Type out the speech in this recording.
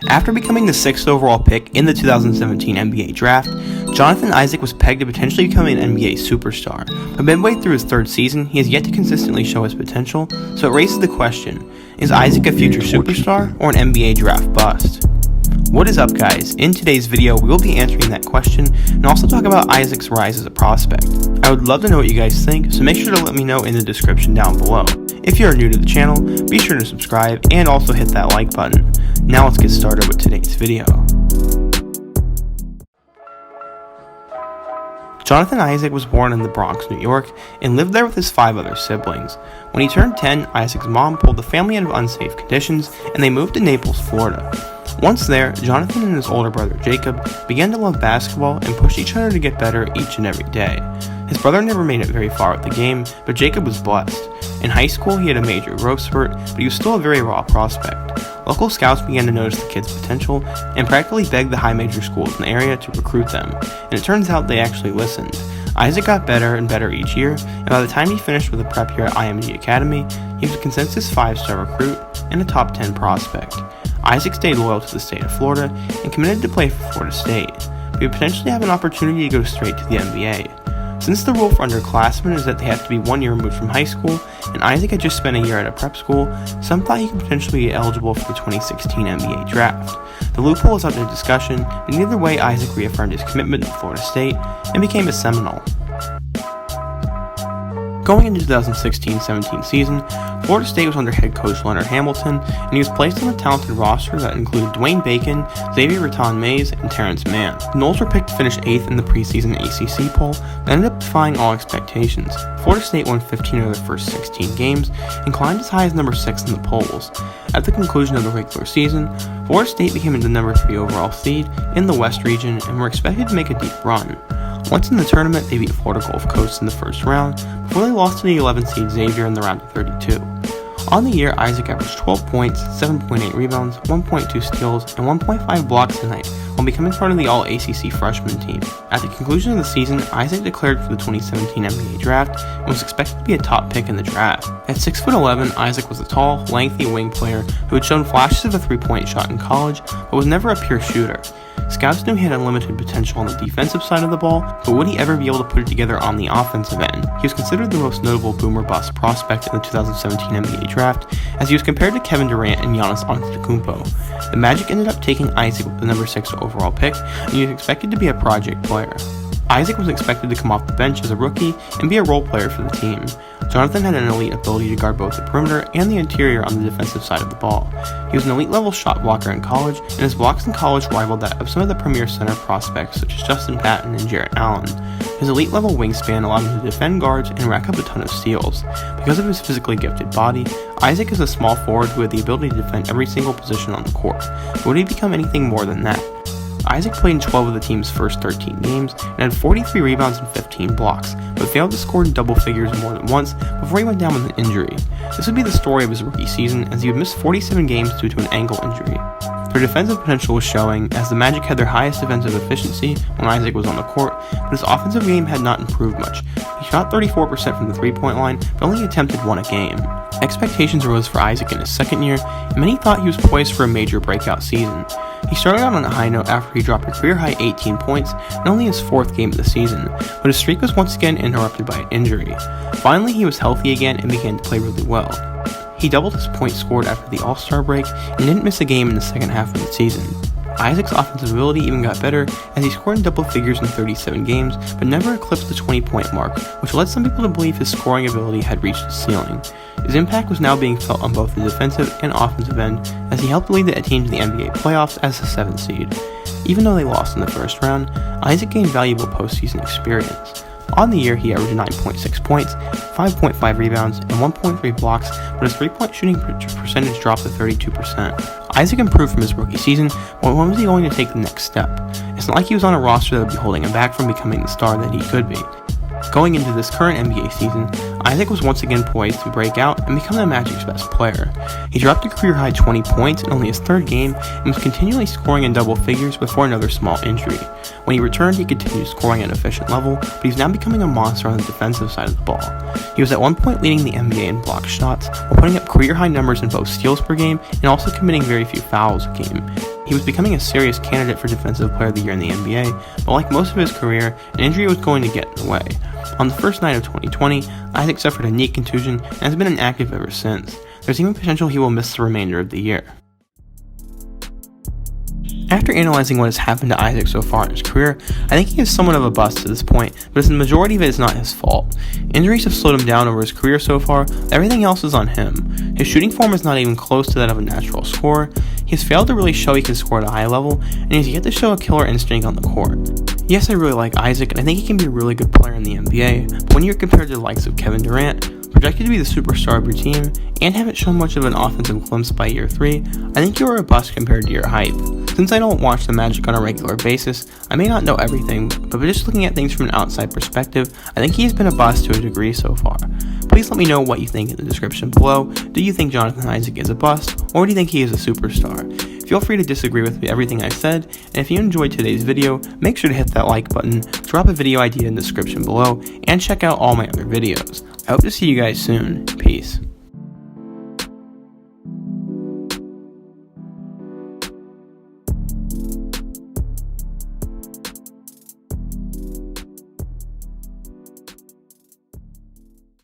After becoming the 6th overall pick in the 2017 NBA draft, Jonathan Isaac was pegged to potentially become an NBA superstar, but midway through his third season, he has yet to consistently show his potential, so it raises the question, is Isaac a future superstar or an NBA draft bust? What is up, guys? In today's video, we will be answering that question and also talk about Isaac's rise as a prospect. I would love to know what you guys think, so make sure to let me know in the description down below. If you are new to the channel, be sure to subscribe and also hit that like button. Now let's get started with today's video. Jonathan Isaac was born in the Bronx, New York, and lived there with his 5 other siblings. When he turned 10, Isaac's mom pulled the family out of unsafe conditions, and they moved to Naples, Florida. Once there, Jonathan and his older brother Jacob began to love basketball and pushed each other to get better each and every day. His brother never made it very far with the game, but Jacob was blessed. In high school, he had a major growth spurt, but he was still a very raw prospect. Local scouts began to notice the kid's potential and practically begged the high major schools in the area to recruit them, and it turns out they actually listened. Isaac got better and better each year, and by the time he finished with a prep year at IMG Academy, he was a consensus 5-star recruit and a top 10 prospect. Isaac stayed loyal to the state of Florida and committed to play for Florida State, but he would potentially have an opportunity to go straight to the NBA. Since the rule for underclassmen is that they have to be 1 year removed from high school, and Isaac had just spent a year at a prep school, some thought he could potentially be eligible for the 2016 NBA draft. The loophole is up to discussion, but either way Isaac reaffirmed his commitment to Florida State and became a Seminole. Going into the 2016-17 season, Florida State was under head coach Leonard Hamilton, and he was placed on a talented roster that included Dwayne Bacon, Xavier Ratton-Mays, and Terrence Mann. The Noles were picked to finish 8th in the preseason ACC poll, but ended up defying all expectations. Florida State won 15 of their first 16 games, and climbed as high as number 6 in the polls. At the conclusion of the regular season, Florida State became the number 3 overall seed in the West region, and were expected to make a deep run. Once in the tournament, they beat Florida Gulf Coast in the first round, before they lost to the 11th seed Xavier in the round of 32. On the year, Isaac averaged 12 points, 7.8 rebounds, 1.2 steals, and 1.5 blocks a night, while becoming part of the All-ACC freshman team. At the conclusion of the season, Isaac declared for the 2017 NBA draft and was expected to be a top pick in the draft. At 6'11", Isaac was a tall, lengthy wing player who had shown flashes of a three-point shot in college, but was never a pure shooter. Scouts knew he had unlimited potential on the defensive side of the ball, but would he ever be able to put it together on the offensive end? He was considered the most notable boomer-bust prospect in the 2017 NBA draft, as he was compared to Kevin Durant and Giannis Antetokounmpo. The Magic ended up taking Isaac with the number 6 overall pick, and he was expected to be a project player. Isaac was expected to come off the bench as a rookie and be a role player for the team. Jonathan had an elite ability to guard both the perimeter and the interior on the defensive side of the ball. He was an elite level shot blocker in college, and his blocks in college rivaled that of some of the premier center prospects such as Justin Patton and Jarrett Allen. His elite level wingspan allowed him to defend guards and rack up a ton of steals. Because of his physically gifted body, Isaac is a small forward who had the ability to defend every single position on the court, but would he become anything more than that? Isaac played in 12 of the team's first 13 games and had 43 rebounds and 15 blocks, but failed to score in double figures more than once before he went down with an injury. This would be the story of his rookie season, as he would miss 47 games due to an ankle injury. Their defensive potential was showing, as the Magic had their highest defensive efficiency when Isaac was on the court, but his offensive game had not improved much. He shot 34% from the three-point line, but only attempted 1 a game. Expectations rose for Isaac in his second year, and many thought he was poised for a major breakout season. He started out on a high note after he dropped a career-high 18 points in only his 4th game of the season, but his streak was once again interrupted by an injury. Finally, he was healthy again and began to play really well. He doubled his points scored after the All-Star break and didn't miss a game in the second half of the season. Isaac's offensive ability even got better as he scored in double figures in 37 games, but never eclipsed the 20-point mark, which led some people to believe his scoring ability had reached its ceiling. His impact was now being felt on both the defensive and offensive end, as he helped lead the team to the NBA playoffs as the 7th seed. Even though they lost in the first round, Isaac gained valuable postseason experience. On the year, he averaged 9.6 points, 5.5 rebounds, and 1.3 blocks, but his three-point shooting percentage dropped to 32%. Isaac improved from his rookie season, but when was he going to take the next step? It's not like he was on a roster that would be holding him back from becoming the star that he could be. Going into this current NBA season, Isaac was once again poised to break out and become the Magic's best player. He dropped a career-high 20 points in only his 3rd game and was continually scoring in double figures before another small injury. When he returned, he continued scoring at an efficient level, but he's now becoming a monster on the defensive side of the ball. He was at one point leading the NBA in block shots, while putting up career-high numbers in both steals per game and also committing very few fouls a game. he was becoming a serious candidate for Defensive Player of the Year in the NBA, but like most of his career, an injury was going to get in the way. On the first night of 2020, Isaac suffered a knee contusion and has been inactive ever since. There's even potential he will miss the remainder of the year. After analyzing what has happened to Isaac so far in his career, I think he is somewhat of a bust to this point, but the majority of it is not his fault. Injuries have slowed him down over his career so far, everything else is on him. His shooting form is not even close to that of a natural scorer, he has failed to really show he can score at a high level, and he has yet to show a killer instinct on the court. Yes, I really like Isaac, and I think he can be a really good player in the NBA, but when you're compared to the likes of Kevin Durant, projected to be the superstar of your team, and haven't shown much of an offensive glimpse by year 3, I think you are a bust compared to your hype. Since I don't watch the Magic on a regular basis, I may not know everything, but just looking at things from an outside perspective, I think he has been a bust to a degree so far. Please let me know what you think in the description below. Do you think Jonathan Isaac is a bust, or do you think he is a superstar? Feel free to disagree with everything I said, and if you enjoyed today's video, make sure to hit that like button, drop a video idea in the description below, and check out all my other videos. I hope to see you guys soon. Peace.